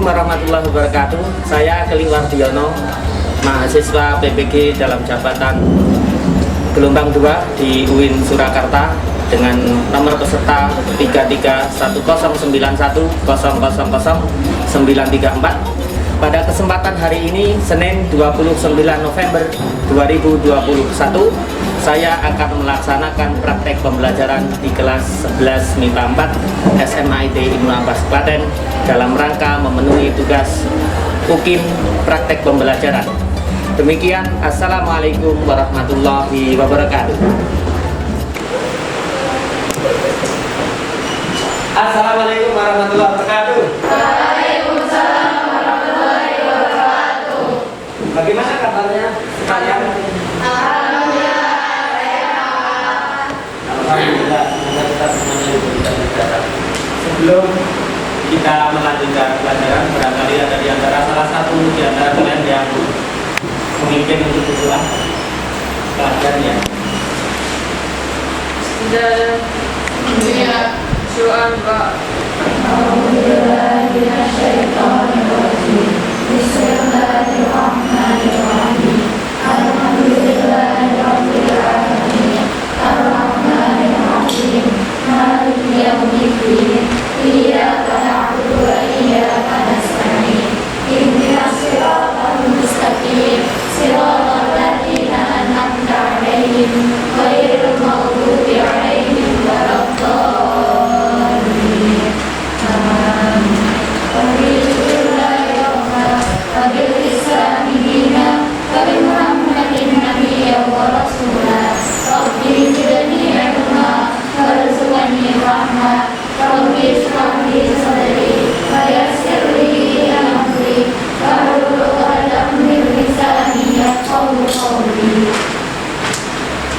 warahmatullahi wabarakatuh. Saya Kelly Wardiono, mahasiswa PPG dalam jabatan gelombang 2 di UIN Surakarta dengan nomor peserta 331910000934. Pada kesempatan hari ini, Senin 29 November 2021, saya akan melaksanakan praktek pembelajaran di kelas 11 MIPA 4 SMAIT Ibnu Abbas Klaten dalam rangka memenuhi tugas UKIM praktek pembelajaran. Demikian, Assalamualaikum warahmatullahi wabarakatuh. Assalamualaikum warahmatullahi wabarakatuh. Waalaikumsalam warahmatullahi wabarakatuh. Bagaimana kabarnya sekalian? Alhamdulillah, Alhamdulillah, semoga kita semuanya diberikan kesehatan. Sebelum kita melanjutkan pelajaran, barangkali ada di antara salah satu di antara kalian yang memimpin untuk berdoa pelajarannya. dan dunia doa Pak. Bismillahirrahmanirrahim. Alhamdulillahirrahmanirrahim. Ar-Rahmanirrahim. Maliki yaumiddin. Iyyaka na'budu wa iyyaka nasta'in. Ihdinas siratal mustaqim. Siratal ladzina an'amta 'alaihim ghairil maghdubi 'alaihim waladdallin. Amin.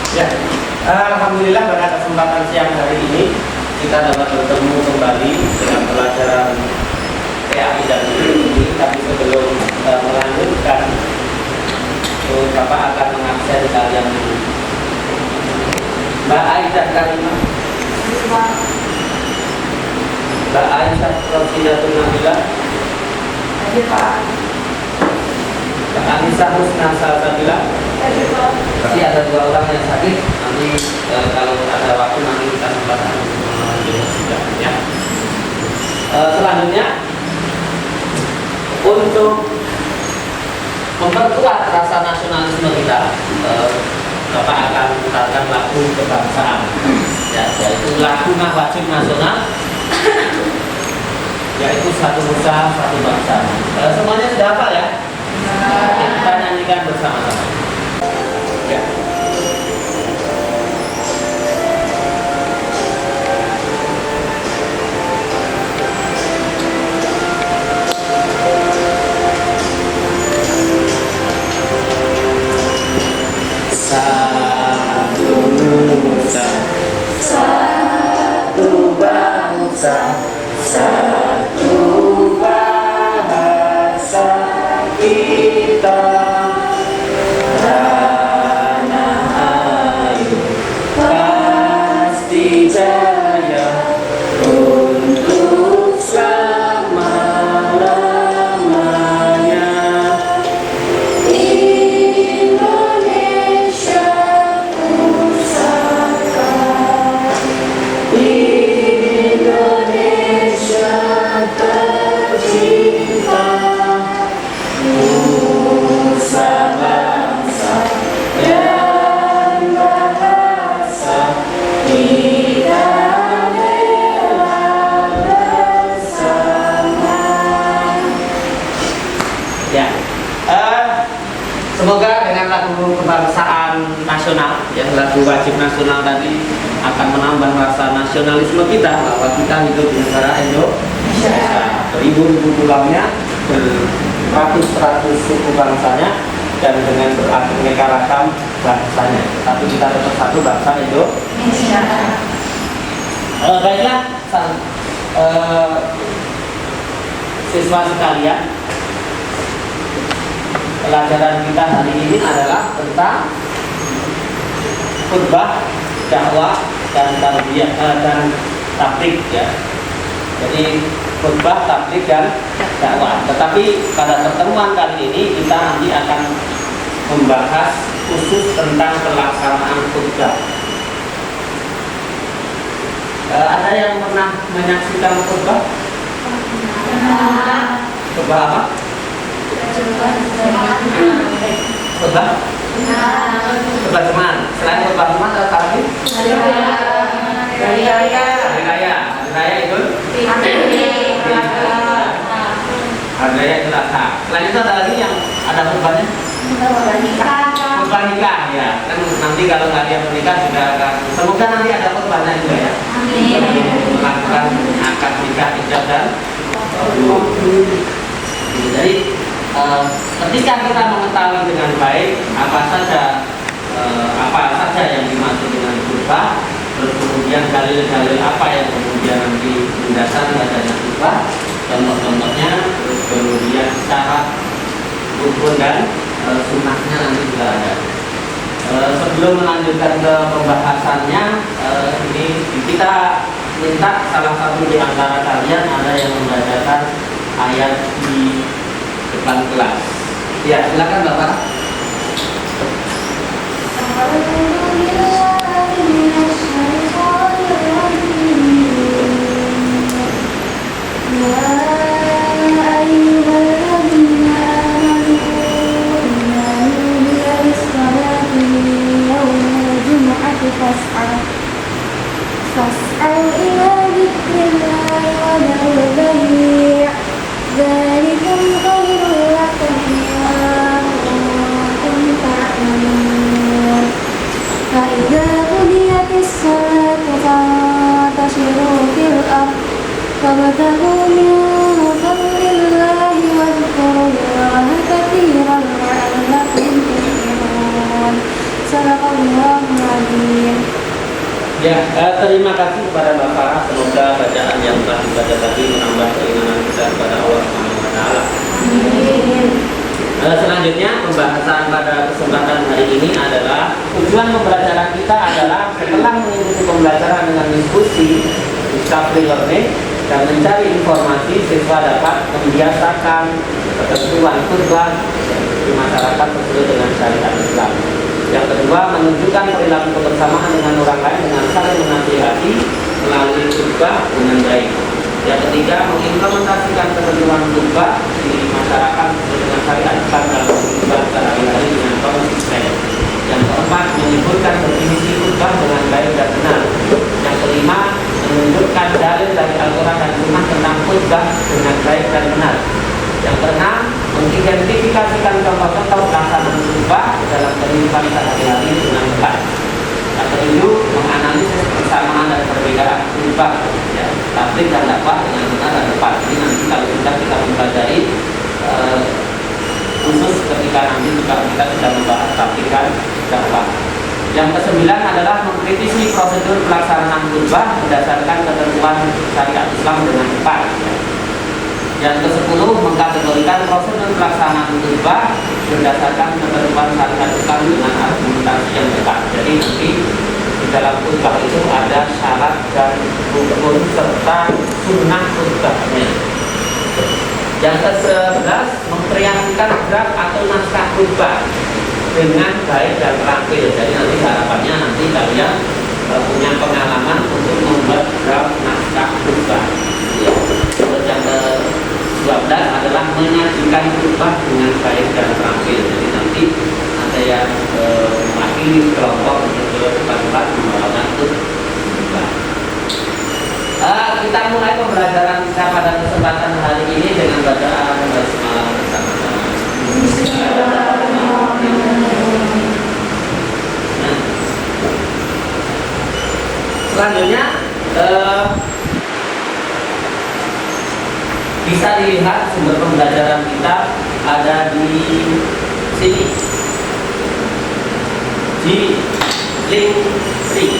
Ya, alhamdulillah pada kesempatan siang hari ini kita dapat bertemu kembali dengan pelajaran PAI dan ini. Tapi sebelum melanjutkan, Bapak akan mengabsen kalian dulu. Mbak Aisyah Karimah, Mbak Aisyah Rosidatul Nabilah, Mbak Anissa Husna Salsabila. Masih ada 2 orang yang sakit. Nanti kalau ada waktu nanti kita sempatkan ya. Selanjutnya, untuk memperkuat rasa nasionalisme kita, Bapak akan putarkan lagu kebangsaan, ya, yaitu lagu wajib nasional, yaitu Satu Nusa Satu Bangsa. Semuanya sudah hafal ya? Oke, kita nyanyikan bersama-sama. Ya. Satu Nusa, satu bangsa, satu bahasa kita. Tanah air pasti jaya untuk selama-lamanya. Indonesia pusaka, Indonesia tercinta, nusa bangsa dan bahasa kita bela bersama. Ya, semoga dengan lagu kebangsaan nasional, ya, lagu wajib nasional tadi akan menambah rasa nasionalisme kita bahwa kita hidup di negara Indonesia. Beribu-ribu pulaunya, beratus-ratus suku bangsanya, dan dengan beraneka ragam bangsanya. Tapi kita tetap satu bangsa Indonesia. Baiklah, siswa sekalian, pelajaran kita hari ini adalah tentang khutbah, dakwah, dan tarbiyah dan tabligh, ya. Jadi khutbah, tabligh dan dakwah. Tetapi pada pertemuan kali ini kita nanti akan membahas khusus tentang pelaksanaan khutbah. Ada yang pernah menyaksikan khutbah? Khutbah apa? Khutbah? Khutbah Jumat. Selain khutbah Jumat ada lagi? Hari raya. Hari raya itu? Hari raya itu Adha. Selain itu ada lagi yang ada khutbahnya? Khutbah nikah ya. Kan nanti kalau kalian menikah juga akan, semoga nanti ada khutbahnya juga ya. Melakukan akad nikah, ijab dan jadi ketika kita mengetahui dengan baik apa saja yang dimaksud dengan khutbah, terus kemudian dalil-dalil apa yang kemudian nanti mendasari adanya khutbah, contoh-contohnya, terus kemudian syarat, rukun dan sunnahnya nanti juga ada. Sebelum melanjutkan ke pembahasannya, ini kita minta salah satu di antara kalian ada yang membacakan ayat di depan kelas. Ya, silakan Bapak. فاسعوا إلى ذكر الله وذروا البيع ذلكم خير لكم إن كنتم تعلمون فإذا قضيت الصلاة فانتشروا في الأرض وابتغوا من فضل الله واذكروا الله كثيرا لعلكم تفلحون صدق الله العظيم. Ya, terima kasih kepada Bapak. Semoga bacaan yang telah dibaca tadi menambah keimanan kita kepada Allah Subhanahu wa taala. Selanjutnya pembahasan pada kesempatan hari ini adalah tujuan pembelajaran kita adalah setelah mengikuti pembelajaran dengan diskusi, discovery learning dan mencari informasi, siswa dapat membiasakan ketentuan khutbah di masyarakat sesuai dengan syariat Islam. Yang kedua, menunjukkan perilaku kebersamaan dengan orang lain dengan saling menasihati melalui khutbah dengan baik. Yang ketiga, mengimplementasikan ketentuan khutbah di masyarakat sesuai dengan syariat Islam dalam khutbah sehari-hari dengan konsisten. Yang keempat, menyebutkan definisi khutbah dengan baik dan benar. Yang kelima, menunjukkan dalil dari Al-Quran dan Sunnah tentang khutbah dengan baik dan benar. Yang keenam, mengidentifikasikan contoh-contoh pelaksanaan khutbah dalam kehidupan sehari-hari dengan benar. Yang ketujuh, menganalisis persamaan dan perbedaan khutbah, ya, tabligh dan dakwah dengan benar dan tepat. Ini nanti kalau kita mempelajari khusus ketika nanti juga kita sudah membahas tabligh dan dakwah. Yang kesembilan adalah mengkritisi prosedur pelaksanaan khutbah berdasarkan ketentuan syariat Islam dengan tepat. Yang ke-10, mengkategorikan prosedur pelaksanaan khutbah berdasarkan ketentuan syariat Islam dengan argumentasi yang tepat. Jadi nanti di dalam khutbah itu ada syarat dan rukun serta sunnah khutbahnya. Yang ke-11, mengkreasikan draft atau naskah khutbah dengan baik dan terampil. Jadi nanti harapannya nanti kalian punya pengalaman untuk membuat draft naskah khutbah. Ya. Terus yang ke-12 adalah menyajikan khutbah dengan baik dan terampil. Jadi nanti ada yang mewakili kelompok untuk ke depan membawakan khutbah. Kita mulai pembelajaran kita pada kesempatan hari ini dengan bacaan basmalah bersama-sama. Selanjutnya bisa dilihat sumber pembelajaran kita ada di sini di link free.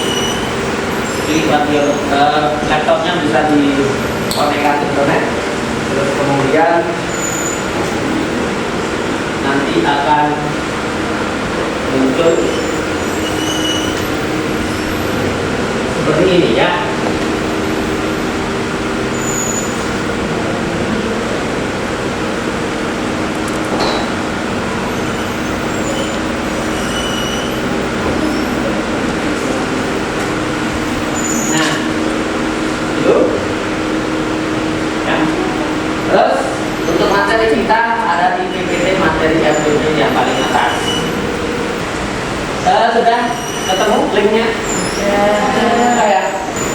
Jadi laptopnya bisa dikonekkan ke internet, terus kemudian nanti akan muncul seperti ini ya.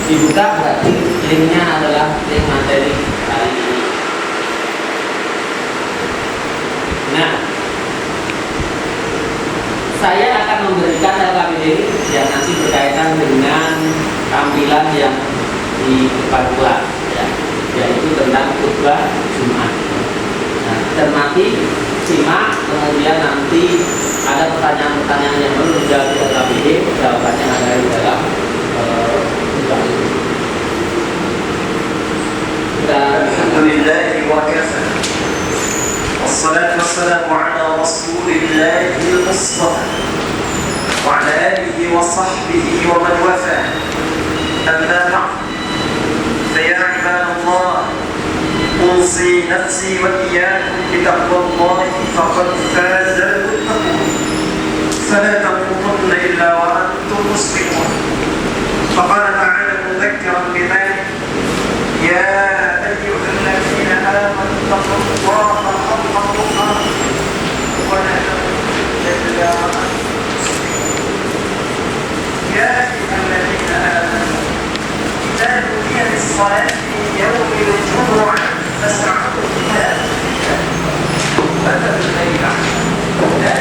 dibuka berarti linknya adalah link materi hari ini. Nah, saya akan memberikan LKPD yang nanti berkaitan dengan tampilan yang di depan kelas, ya, yaitu tentang khutbah Jumat. Nah, cermati, simak, kemudian nanti ada pertanyaan-pertanyaan yang perlu dijawab di LKPD, jawabannya ada di dalam khutbah ini. Alhamdulillah wa kafa. Wassalatu wassalamu ala Rasulillah al-Mustafa wa ala alihi wa sahbihi wa man wafa. Amma ba'd. Fa ya ibadallah, أوصي نفسي وإياكم بتقوى الله فقد فاز المتقون فلا تموتن إلا وأنتم مسلمون. فقال تعالى مذكرا بذلك: يا أيها الذين آمنوا اتقوا الله حق تقاته ولا تموتن إلا وأنتم مسلمون. يا أيها الذين آمنوا إذا نودي للصلاة من يوم الجمعة فاسعوا إلى ذكر الله وذروا البيع لا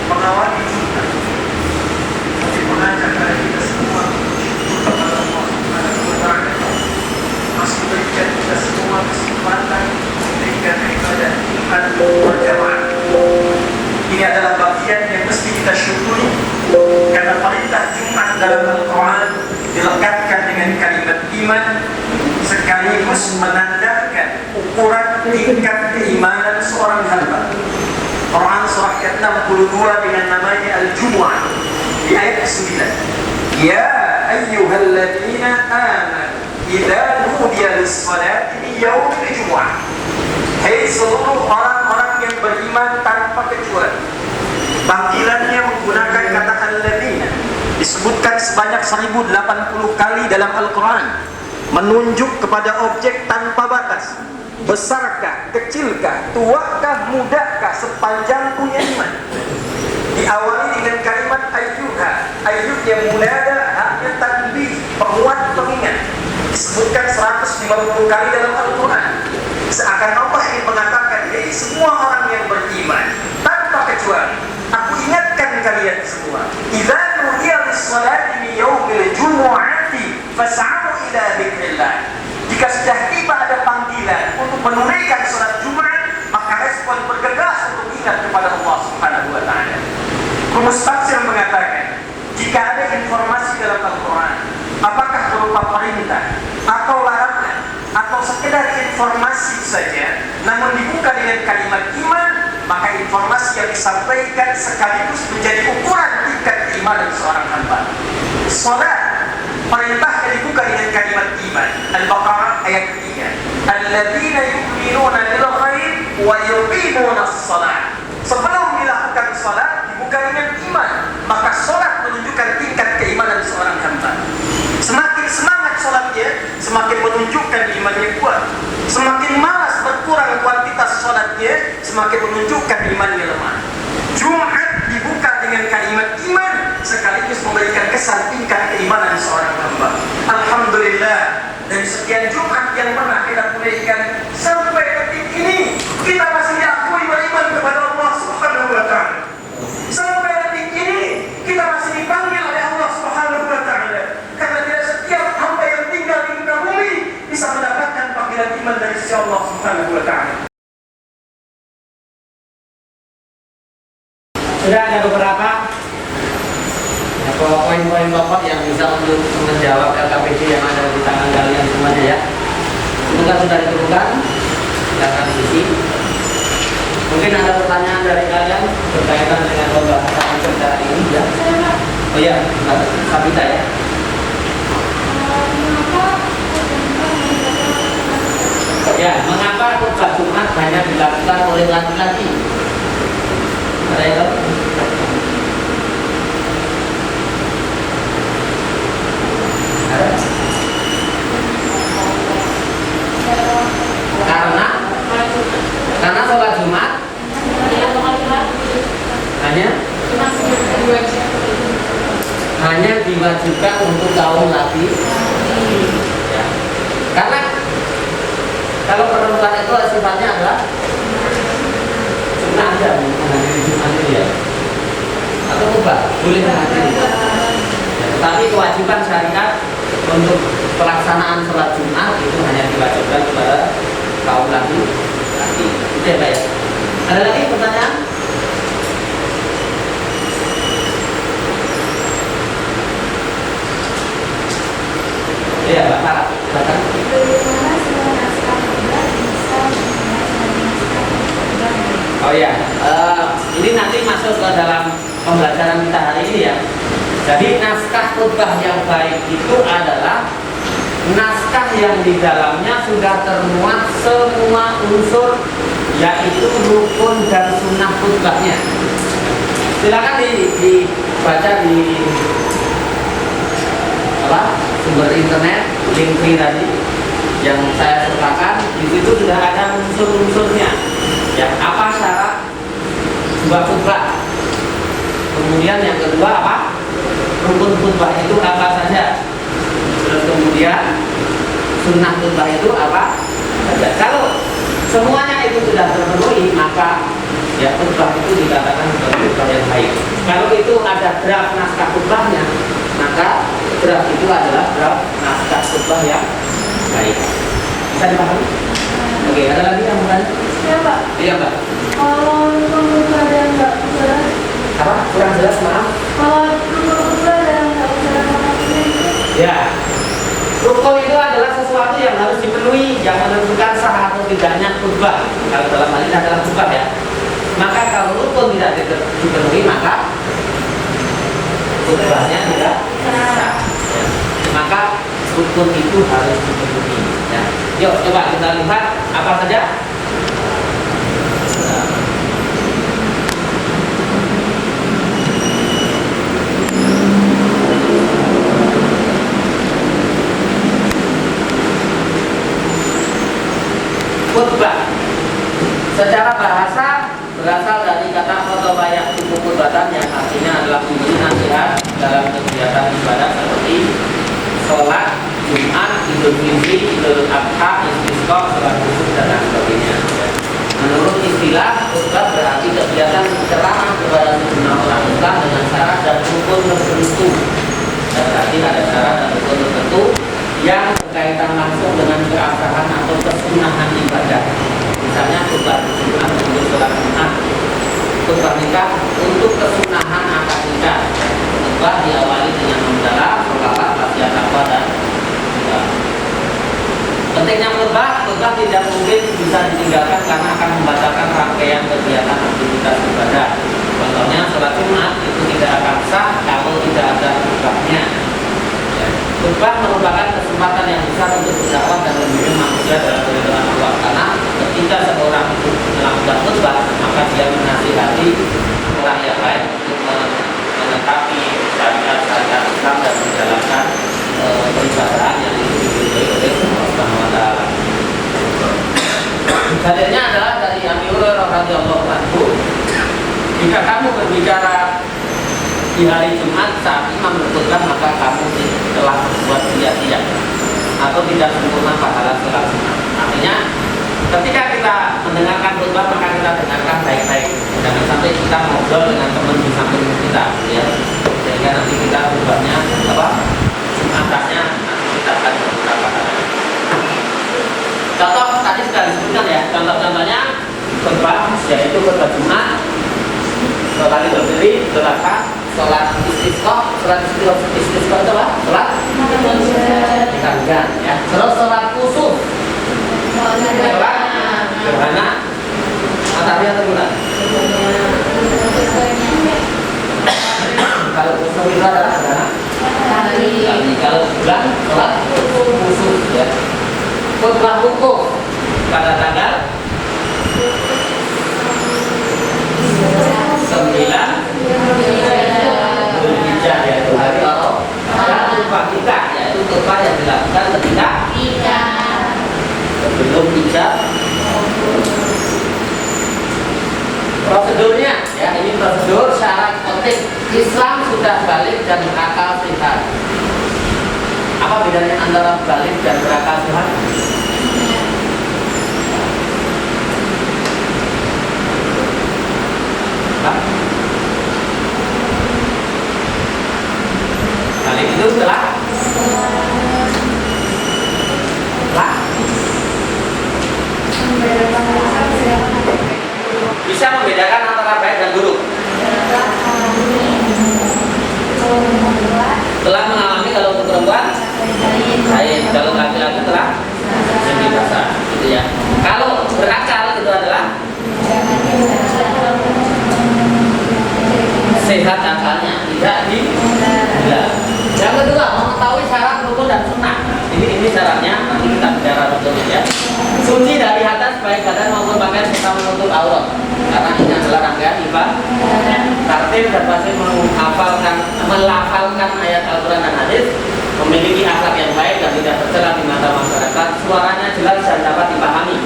mengawali Jumat, tapi mengajak kepada kita semua kepada Allah Subhanahu wa Ta'ala, masih berikan kita semua kesempatan memberikan ibadah Jumat berjamaah. Ini adalah bagian yang mesti kita syukuri, karena perintah Jumat dalam Al-Quran dilekatkan dengan kalimat iman, sekaligus menandakan ukuran tingkat keimanan seorang hamba. Quran surah ke-62 dengan namanya Al-Jumu'ah di ayat ke-9. Ya ayyuhalladzina amanu idza nudiya lis-salati min yaumil jumu'ah. Hai seluruh orang-orang yang beriman tanpa kecuali. Panggilannya menggunakan kata alladzina, disebutkan sebanyak 1080 kali dalam Al-Quran, menunjuk kepada objek tanpa batas. Besarkah, kecilkah, tuakah, mudakah, sepanjang punya iman. Diawali dengan kalimat ayyuha, ayyuh yang munada, haknya tanbih, penguat pengingat. Disebutkan 150 kali dalam Al-Quran. Seakan Allah ingin mengatakan, hei semua orang yang beriman tanpa kecuali, aku ingatkan kalian semua, idza nudiya lis-salati min yaumil jumu'ati fas'au ila dzikrillah. Jika sudah tiba ada panggilan untuk menunaikan salat Jumat, maka respon bergegas untuk ingat kepada Allah Subhanahu wa Ta'ala. Rumus tafsir mengatakan, jika ada informasi dalam Al-Quran, apakah berupa perintah atau larangan atau sekedar informasi saja, namun dibuka dengan kalimat iman, maka informasi yang disampaikan sekaligus menjadi ukuran tingkat keimanan seorang hamba. Salat perintah yang dibuka dengan kalimat iman. Al-Baqarah ayat 3. Alladzina yu'minuna bil ghaib wa yuqimuna as-shalah. Sebelum dilakukan salat dibuka dengan iman, maka salat menunjukkan tingkat keimanan seorang hamba. Semakin semangat salatnya, semakin menunjukkan imannya kuat. Semakin malas berkurang kuantitas salatnya, semakin menunjukkan imannya lemah. Jumat dibuka dengan kalimat iman, sekaligus memberikan kesan tingkat keimanan seorang hamba. Alhamdulillah, dari sekian Jumat yang pernah kita tunaikan sampai detik ini, kita masih diakui beriman kepada Allah Subhanahu wa Ta'ala. Sampai detik ini, kita masih dipanggil oleh Allah Subhanahu wa Ta'ala, karena tidak setiap hamba yang tinggal di muka bumi bisa mendapatkan panggilan iman dari sisi Allah Subhanahu wa Ta'ala. Sudah ada beberapa poin-poin pokok yang bisa untuk menjawab LKPD yang ada di tangan kalian semuanya, ya. Semoga sudah ditemukan, silakan isi. Mungkin ada pertanyaan dari kalian berkaitan dengan pembahasan kita hari ini, ya. Oh ya, Sabita, ya. Ya, mengapa khutbah Jumat hanya dilakukan oleh laki-laki? Ada yang tahu? Ada? lagi? Ya. Karena kalau penutupan itu sifatnya adalah sunnah aja, menghadiri Jumat itu ya. Atau ubah, boleh menghadiri. Ya, tetapi kewajiban syariat untuk pelaksanaan sholat Jumat itu hanya diwajibkan kepada kaum laki-laki. Itu ya Pak ya. Ada lagi pertanyaan? Iya Pak, silakan. Bagaimana sebuah naskah khutbah bisa menggunakan naskah khutbah? Oh ya, ini nanti masuk ke dalam pembelajaran kita hari ini ya. Jadi naskah khutbah yang baik itu adalah naskah yang di dalamnya sudah termuat semua unsur, yaitu rukun dan sunnah khutbahnya. Silakan dibaca di sumber internet, link free tadi yang saya sertakan. Di situ sudah ada unsur-unsurnya. Ya, apa syarat sebuah khutbah? Kemudian yang kedua apa? Rukun khutbah itu apa saja? Terus kemudian sunnah khutbah itu apa saja? Kalau semuanya itu sudah terpenuhi, maka ya khutbah itu dikatakan sebagai khutbah yang baik. Kalau itu ada draft naskah khutbahnya, maka draft itu adalah draft naskah khutbah yang baik. Bisa dipahami? Oke, ada lagi yang mau tanya? Ya Pak, Iya Mbak. kalau khutbah ada yang nggak jelas, Apa? Kurang jelas maaf? kalau khutbah ada yang nggak jelas maksudnya itu Ya. Rukun itu adalah sesuatu yang harus dipenuhi, yang menentukan sah atau tidaknya khutbah. Kalau dalam hal ini adalah khutbah ya. Maka kalau rukun tidak dipenuhi, maka khutbahnya tidak sah. Ya. Maka rukun itu harus dipenuhi. Ya. Yuk coba kita lihat apa saja. Khutbah secara bahasa berasal dari kata khotbah yang khutbatan yang artinya adalah memberi nasihat dalam kegiatan ibadah seperti sholat, Jumat, Idul Fitri, Idul Adha, Istisqa, sholat khusus dan lain sebagainya. Menurut istilah, khutbah berarti kegiatan ceramah kepada sejumlah orang Islam dengan syarat dan rukun tertentu. Berarti ada syarat dan rukun tertentu yang berkaitan langsung dengan keabsahan atau kesunahan ibadah. Misalnya khutbah Jumat untuk sholat Jumat, khutbah nikah untuk kesunahan akad nikah. Khutbah diawali dengan memdalam, sholawat, latihan takwa dan doa. Pentingnya khutbah tidak mungkin bisa ditinggalkan karena akan membatalkan rangkaian kegiatan aktivitas ibadah. Contohnya sholat Jumat itu tidak akan sah kalau tidak ada khutbahnya. Khutbah merupakan kesempatan yang besar untuk berdakwah dan membimbing manusia dalam keridhaan Allah. Karena ketika seorang itu melakukan khutbah, maka dia menasihati orang yang lain untuk menetapi syariat-syariat Islam dan menjalankan peribadahan yang diridhoi oleh Allah Subhanahu wa taala. Dalilnya adalah dari Abi Hurairah radhiyallahu anhu, jika kamu berbicara di hari Jumat saat imam berkhutbah, maka kamu telah berbuat sia-sia atau tidak sempurna pahala sholat Jumat. Artinya, ketika kita mendengarkan khutbah, maka kita dengarkan baik-baik. Jangan sampai kita ngobrol dengan teman di samping kita, ya. Sehingga nanti kita khutbahnya Jumatannya nanti kita akan berkurang pahala. Contoh tadi sudah disebutkan ya. Contoh-contohnya khutbah, yaitu khutbah Jumat, sholat Idul Fitri, Idul Adha, sholat istisqa. Sholat istisqa itu apa? Sholat hujan ya. Terus sholat kusuf, sholat gerhana matahari atau bulan. Kalau kusuf itu adalah gerhana matahari. Kalau bulan sholat kusuf ya. Khutbah wukuf pada tanggal 9 Zulhijjah, yaitu hari Arafah. Dan khutbah kita, yaitu khutbah yang dilakukan ketika sebelum Ijab. Prosedurnya, ya ini prosedur syarat penting. Islam sudah balik dan berakal sehat. Apa bedanya antara balik dan berakal-sehat? Pak? Balik itu setelah bisa membedakan antara baik dan buruk. Telah mengalami kalau untuk perempuan baik, kalau laki-laki telah jadi basah, gitu ya. Kalau berakal itu adalah sehat akalnya, tidak gila. Yang kedua, mengetahui syarat rukun dan sunnah. Ini syaratnya, nanti kita bicara rukunnya ya. Suci dari atas baik badan maupun pakaian serta menutup aurat. Karena ini adalah rangkaian ibadah. Tartil dan pasti melafalkan ayat Al-Quran dan hadis, memiliki akhlak yang baik dan tidak tercela di mata masyarakat, suaranya jelas dan dapat dipahami,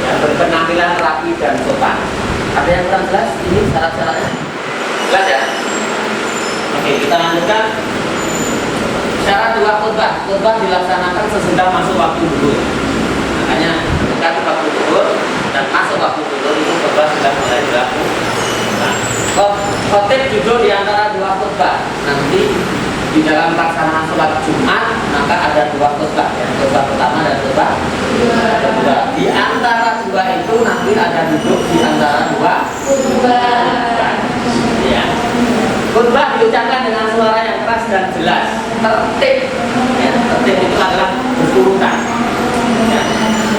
dan berpenampilan rapi dan sopan. Ada yang kurang jelas? Ini syarat-syaratnya jelas ya? Oke, kita lanjutkan. Syarat dua khutbah. Khutbah dilaksanakan sesudah masuk waktu zuhur. Makanya ketika waktu zuhur dan masuk waktu zuhur itu khutbah sudah mulai berlaku. Nah, khotib duduk di antara dua khutbah. Nanti di dalam pelaksanaan sholat Jumat maka ada dua khutbah, ya. Khutbah pertama dan khutbah kedua. Di antara dua itu nanti ada duduk di antara dua khutbah. Ya. Khutbah diucapkan dengan suara yang keras dan jelas, tertib. Ya, tertib itu adalah berurutan. Ya,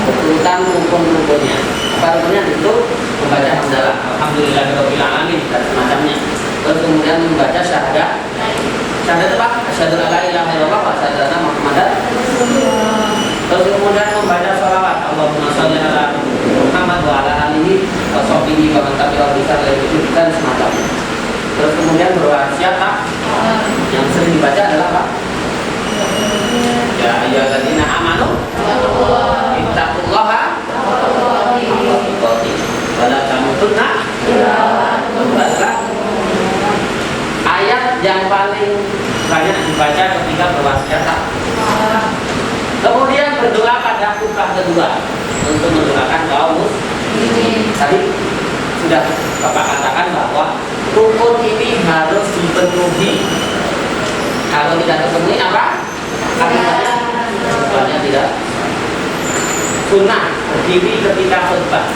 berurutan rukun-rukunnya. Apa rukunnya itu membaca hamdalah, alhamdulillahirabbil alamin dan semacamnya. Terus kemudian membaca syahadat. Syahadat apa? Asyhadu alla ilaha illallah wa asyhadu anna Muhammadar Rasulullah. Terus kemudian membaca sholawat, Allahumma sholli ala Muhammad wa ala alihi wa sahbihi wa man tabi'ahum bi ihsan dan semacamnya. Terus kemudian berwasiat yang sering dibaca adalah apa? Ya ayyuhalladzina amanu ittaqullaha haqqa tuqatih wa la tamutunna illa wa antum muslimun. Ayat yang paling banyak dibaca ketika berwasiat. Kemudian berdoa pada khutbah kedua untuk mendoakan kaum muslimin. Tadi sudah Bapak katakan bahwa rukun ini harus dipenuhi. Kalau tidak terpenuhi apa? Akibatnya khutbahnya tidak. Sunnah berdiri ketika khutbah.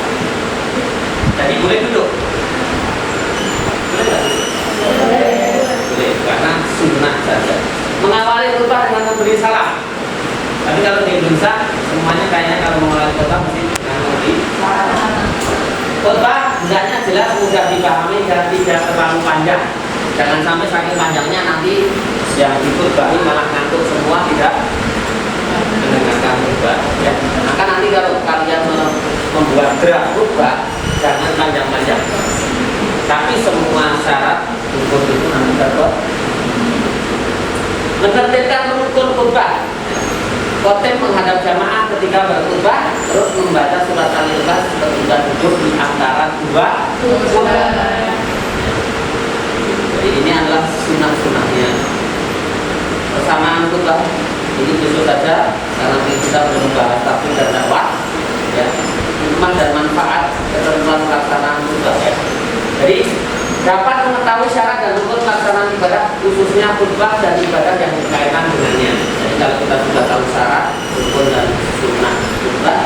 Jadi boleh duduk. Boleh nggak? Boleh, karena sunnah saja. Mengawali khutbah dengan memberi salam. Tapi kalau di Indonesia semuanya kayaknya kalau mengawali khutbah mesti dengan memberi salam. Khutbah hendaknya jelas, mudah dipahami dan tidak terlalu panjang. Jangan sampai saking panjangnya nanti yang dikhutbahi malah ngantuk semua, tidak mendengarkan khutbah. Ya. Maka nanti kalau kalian membuat draft khutbah jangan panjang-panjang. Tapi semua syarat rukun itu nanti dapat. Menertibkan rukun khutbah. Khotib menghadap jamaah ketika berkhutbah, terus membaca surat Al-Ikhlas ketika duduk di antara dua khutbah. Jadi ini adalah sunnah-sunnahnya. Persamaan khutbah ini khusus saja karena kita belum membahas tafsir dan dakwah. Ya, hikmah dan manfaat ketentuan pelaksanaan khutbah. Ya. Jadi dapat mengetahui syarat dan rukun pelaksanaan ibadah, khususnya khutbah dan ibadah yang berkaitan dengannya. Jadi kalau kita sudah tahu syarat, rukun dan sunnah khutbah,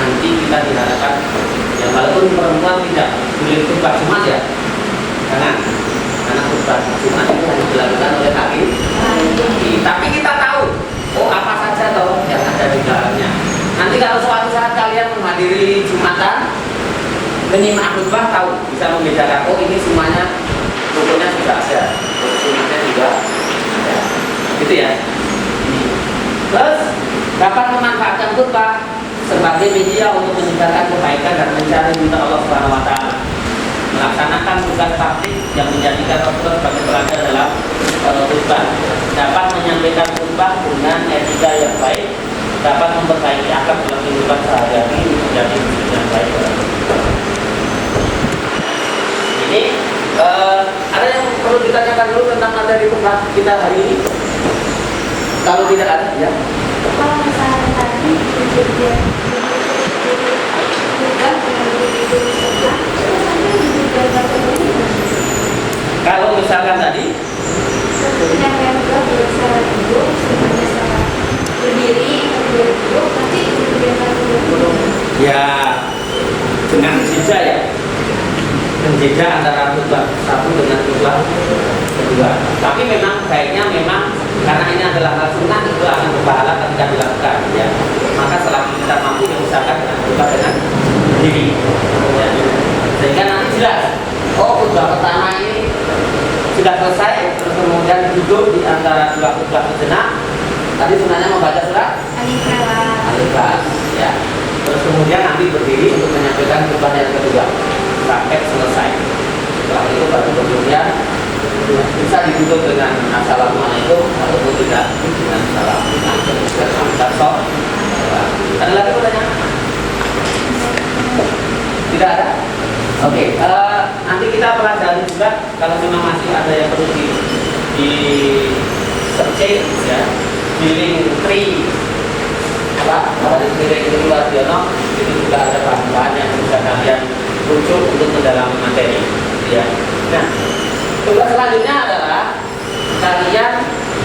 nanti kita diharapkan ya walaupun perempuan tidak boleh khutbah Jumat ya, jangan, karena khutbah Jumat itu hanya dilakukan oleh laki. Tapi kita tahu, oh apa saja toh yang ada di dalamnya. Nanti kalau suatu saat kalian menghadiri Jumatan, menyimak khutbah tahu, bisa membedakan, oh ini semuanya rukunnya sudah ada, sunnahnya juga ada, gitu ya. Terus dapat memanfaatkan khutbah sebagai media untuk menyebarkan kebaikan dan mencari ridha Allah Subhanahu wa taala. Melaksanakan tugas praktik yang menjadikan Rasulullah sebagai teladan dalam khutbah. Dapat menyampaikan khutbah dengan etika yang baik, dapat memperbaiki akhlak dalam kehidupan sehari-hari menjadi yang baik. Ini ada yang perlu ditanyakan dulu tentang materi khutbah kita hari ini? Kalau tidak ada, ya. Kalau misalnya tadi juga Kalau misalkan tadi yang kedua biasa duduk, biasa berdiri, kemudian duduk, nanti kemudian duduk. ya dengan jeda ya, menjeda antara khutbah satu dengan khutbah kedua. Tapi memang baiknya memang karena ini adalah hal sunnah, itu akan berpahala ketika dilakukan ya. Maka selama kita mampu diusahakan dengan khutbah dengan berdiri ya. Sehingga nanti jelas, oh khutbah pertama ini sudah selesai, terus kemudian duduk di antara dua khutbah sejenak. Tadi sunnahnya membaca surat Al-Ikhlas ya. Terus kemudian nanti berdiri untuk menyampaikan khutbah yang kedua sampai selesai. Setelah itu baru kemudian bisa ditutup dengan assalamualaikum ataupun tidak dengan salam. Ada lagi pertanyaan? Tidak ada? Oke, nanti kita pelajari juga kalau memang masih ada yang perlu di searching ya, di link tree apa di link luar Diono itu juga ada bahan-bahan yang bisa kalian rujuk untuk mendalami materi ya. Nah, tugas selanjutnya adalah kalian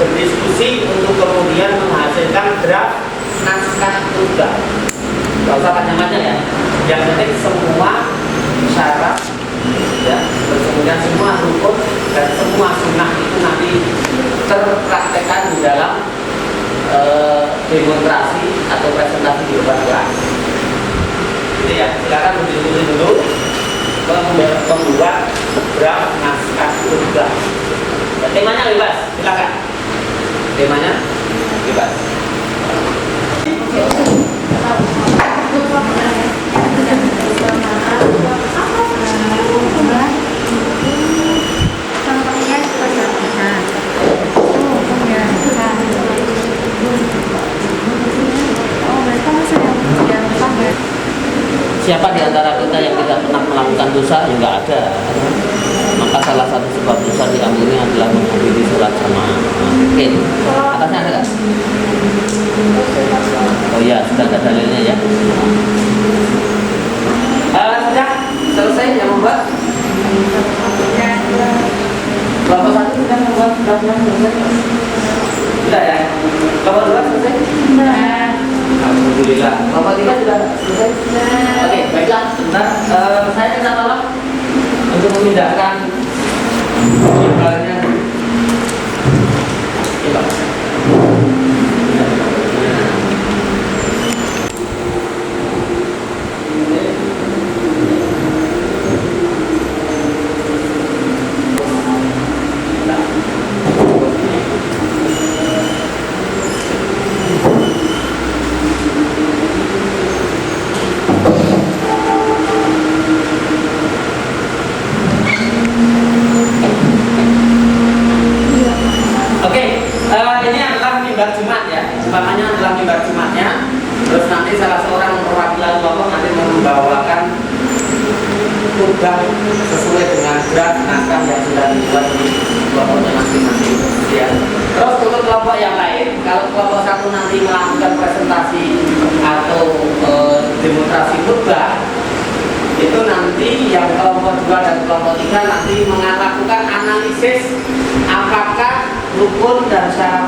berdiskusi untuk kemudian menghasilkan draft naskah khutbah. Gak usah panjang-panjang ya. Yang penting semua syarat ya, kemudian semua rukun dan semua sunnah itu nanti terpraktekkan di dalam demonstrasi atau presentasi di depan kelas. Jadi ya, silakan berdiskusi dulu membuat draft naskah khutbah. Temanya bebas, silakan. Temanya bebas. Siapa di antara kita yang tidak pernah melakukan dosa? Ya nggak ada. Maka salah satu sebab dosa diampuni adalah menghadiri sholat jamaah. Oke, atasnya ada nggak? Oh iya, sudah ada dalilnya ya. Sudah selesai yang membuat. Kelompok satu sudah membuat draftnya selesai. Sudah ya. Kelompok dua selesai. Alhamdulillah. Kelompok tiga sudah selesai. Oke, baiklah. Sebentar, saya minta tolong untuk memindahkan jumlahnya. Coba. Umpamanya adalah mimbar Jumatnya, terus nanti salah seorang perwakilan kelompok nanti membawakan khutbah sesuai dengan draft naskah yang sudah dibuat di kelompoknya masing-masing ya. Terus untuk kelompok yang lain, kalau kelompok satu nanti melakukan presentasi atau demonstrasi khutbah, itu nanti yang kelompok 2 dan kelompok 3 nanti melakukan analisis apakah rukun dan syarat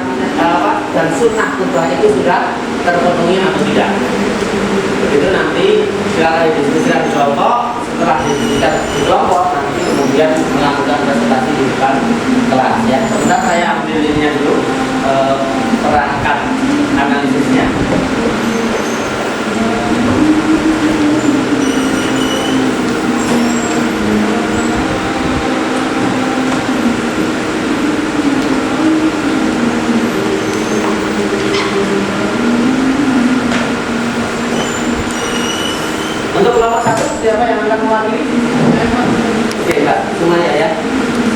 dan sunnah khutbah itu sudah terpenuhi atau tidak. Begitu nanti silakan didiskusikan di kelompok. Setelah didiskusikan di kelompok, nanti kemudian melakukan presentasi di depan kelas ya. Sebentar saya ambil ininya dulu, perangkat analisisnya. Untuk kelompok satu, siapa yang akan mewakili? Oke, Mbak, semuanya ya.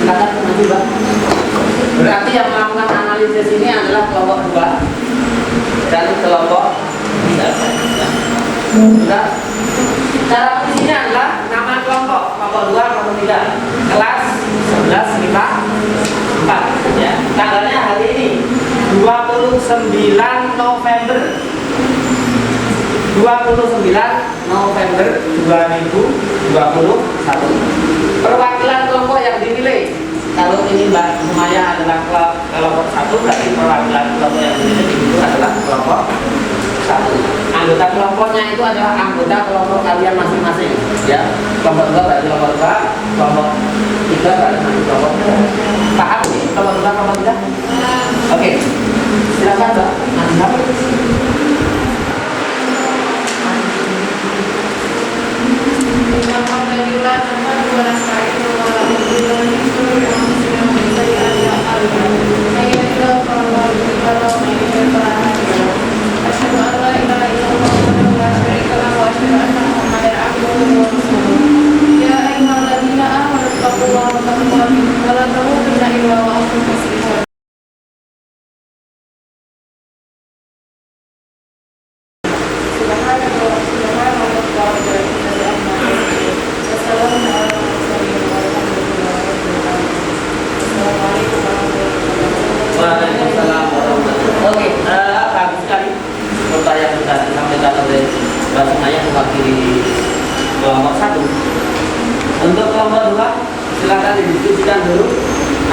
Silakan maju, Mbak. Berarti yang melakukan analisis ini adalah kelompok 2 dan kelompok 3. Sudah. Cara isinya adalah nama kelompok 2, kelompok 3. Kelas 11 MIPA 4 ya. Tanggalnya hari ini 29 November 2021. Perwakilan kelompok yang dipilih, kalau ini Mbak Sumaya adalah kelompok 1, berarti perwakilan kelompok yang dipilih itu adalah kelompok 1. Anggota kelompoknya itu adalah anggota kelompok kalian masing-masing, ya. Kelompok 2 berarti kelompok 2, kelompok 3 berarti kelompok 3. Paham nih kelompok 2, kelompok 3? Oke, silakan Mbak. Mantap. Waalaikumsalam warahmatullahi wabarakatuh. Oke, bagus sekali pertanyaan yang sudah disampaikan oleh Mbak Sumaya mewakili kelompok 1. Untuk kelompok 2, silakan didiskusikan dulu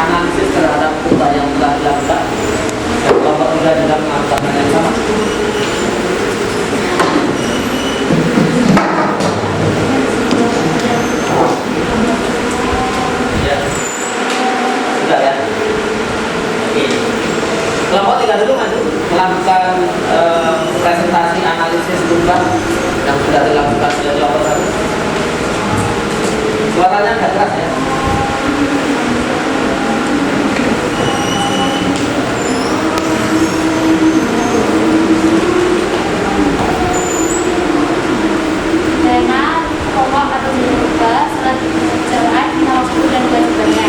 analisis terhadap pertanyaan yang telah dilakukan. Dan kelompok 3 juga melakukan hal yang sama. Ya, sudah ya. Kelompok 3 dulu maju melakukan presentasi analisis tugas yang sudah dilakukan oleh kelompok 1. Suaranya agak keras ya. Tema pokok atau tugas strategi pekerjaan, waktu dan kewajibannya.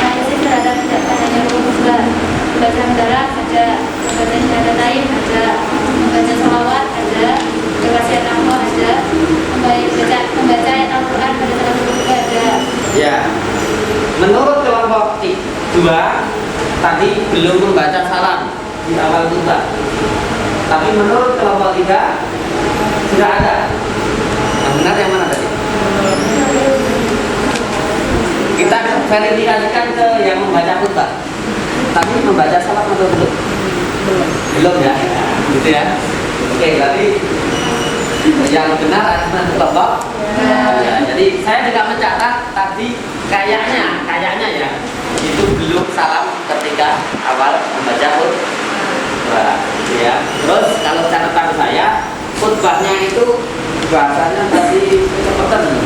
Analisis terhadap tidak hanya tugas, membaca negara ada, membaca syahadat lain ada, membaca sholawat ada, berwasiat nafsu ada, membaca ayat Al-Quran pada saat juga ada. Ya. Menurut kelompok 2 tadi belum membaca salam di awal tugas. Tapi menurut kelompok 3 sudah ada. Yang benar yang mana tadi? Kita verifikasikan ke yang membaca khutbah. Tapi membaca salat atau belum? Belum ya, gitu ya. Oke, berarti yang benar adalah kelompok. Ya, jadi saya juga mencatat tadi kayaknya ya itu belum salam ketika awal membaca khutbah. Ya. Terus kalau catatan saya khutbahnya itu bahasanya tadi kecepatan,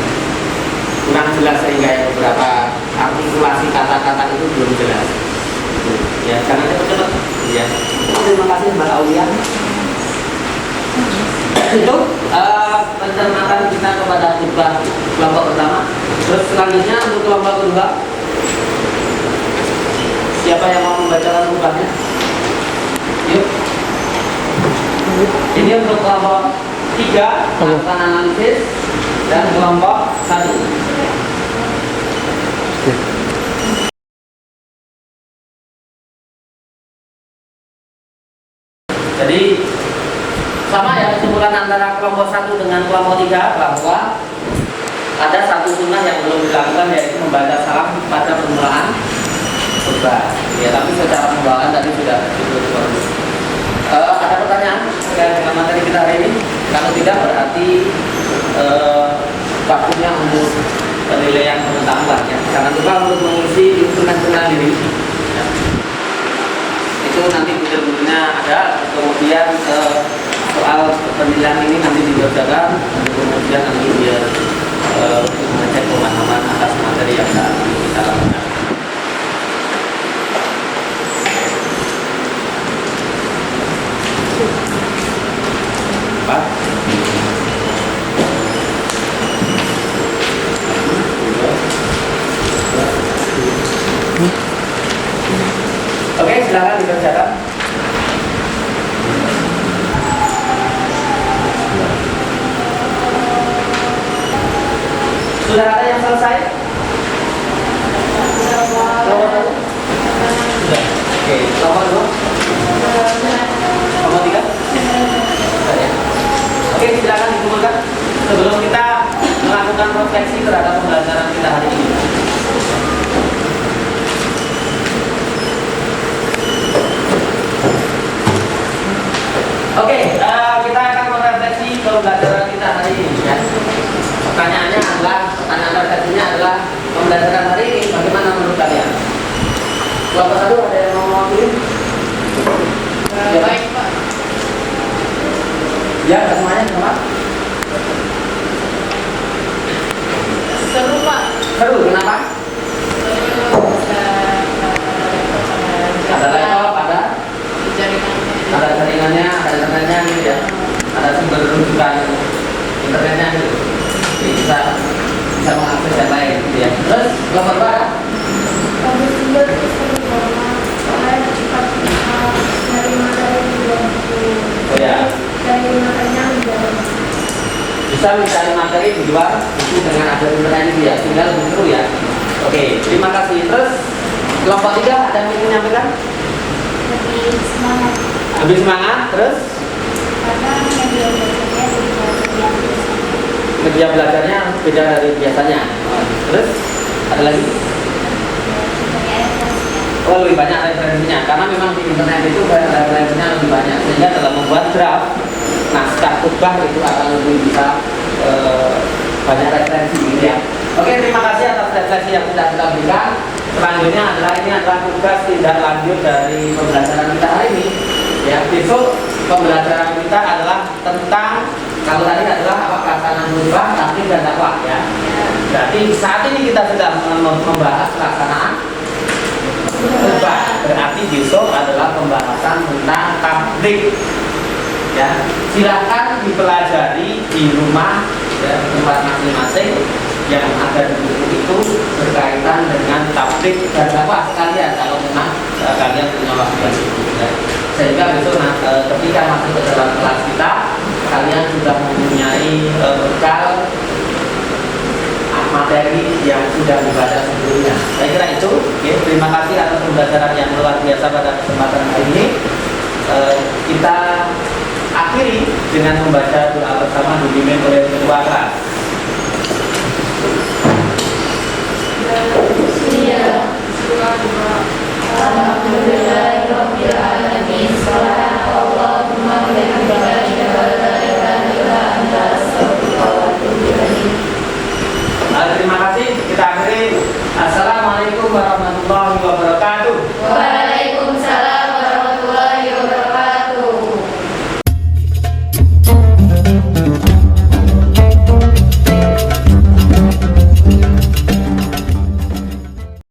kurang jelas sehingga ya beberapa artikulasi kata-kata itu belum jelas. Ya, jangan cepat-cepat. Ya. Terima kasih Mbak Aulia. Itu pencermatan kita kepada khutbah kelompok pertama. Terus selanjutnya untuk kelompok kedua, siapa yang mau membacakan khutbahnya? Yuk. Ini untuk kelompok 3 melakukan analisis dan kelompok 1. Jadi sama ya kesimpulan antara kelompok 1 dengan kelompok 3 bahwa ada satu sunnah yang belum dilakukan, yaitu membaca salam pada permulaan khutbah. Ya, tapi secara pembawahan tadi sudah cukup. Ada pertanyaan dengan materi kita hari ini? Kalau tidak berarti waktunya untuk penilaian pengetahuan ya. Jangan lupa untuk mengisi instrumen pengenal diri. Ya. Itu nanti butir-butirnya ada. Kemudian soal penilaian ini nanti dibacakan. Kemudian nanti dia mengecek pemahaman atas materi yang saat ini kita lakukan. Pak. Oke, silakan dikerjakan. Sudah ada yang selesai? terhadap pembelajaran kita hari ini? Oke, kita akan merefleksi pembelajaran kita hari ini ya. Pertanyaan refleksinya adalah pembelajaran hari ini bagaimana menurut kalian? Kelompok satu ada yang mau mewakili? Ya, Baik Pak. ya, semuanya sama. Seru Pak. Seru, kenapa? Ada laptop, ada jaringannya, ada internetnya gitu ya. Ada sumber rujukan internetnya gitu. Jadi bisa mengakses yang lain gitu ya. Terus kelompok dua ada? Kami sumber itu seru banget. Soalnya cepat dari materi yang Oh ya, dari materinya udah bisa mencari materi di luar itu dengan ada internet ini ya, tinggal lebih seru ya. Oke, terima kasih. Terus kelompok tiga ada yang ingin menyampaikan? lebih semangat Lebih semangat. Terus karena media belajarnya dari belajar yang biasa. media belajarnya beda dari biasanya. Terus ada lagi? Oh, lebih banyak referensinya karena memang di internet itu referensinya lebih banyak sehingga dalam membuat draft naskah khutbah itu akan lebih bisa banyak referensi gitu ya. Oke, terima kasih atas referensi yang sudah kita berikan. Selanjutnya ini adalah tugas tindak lanjut dari pembelajaran kita hari ini. Ya, besok pembelajaran kita adalah tentang kalau tadi adalah apa pelaksanaan khutbah, taklim dan dakwah ya. Berarti saat ini kita sedang membahas pelaksanaan khutbah. Berarti besok adalah pembahasan tentang tabligh. Ya, silakan dipelajari di rumah ya, tempat masing-masing yang ada di buku itu berkaitan dengan tabligh dan dakwah sekalian kalau memang kalian punya waktu yang cukup ya. Sehingga besok ketika masuk ke dalam kelas kita kalian sudah mempunyai bekal materi yang sudah dibaca sebelumnya. Saya kira itu. Oke, terima kasih atas pembelajaran yang luar biasa pada kesempatan hari ini. Kita akhiri dengan membaca doa bersama dipimpin oleh ketua kelas. Alhamdulillahirabbil alamin.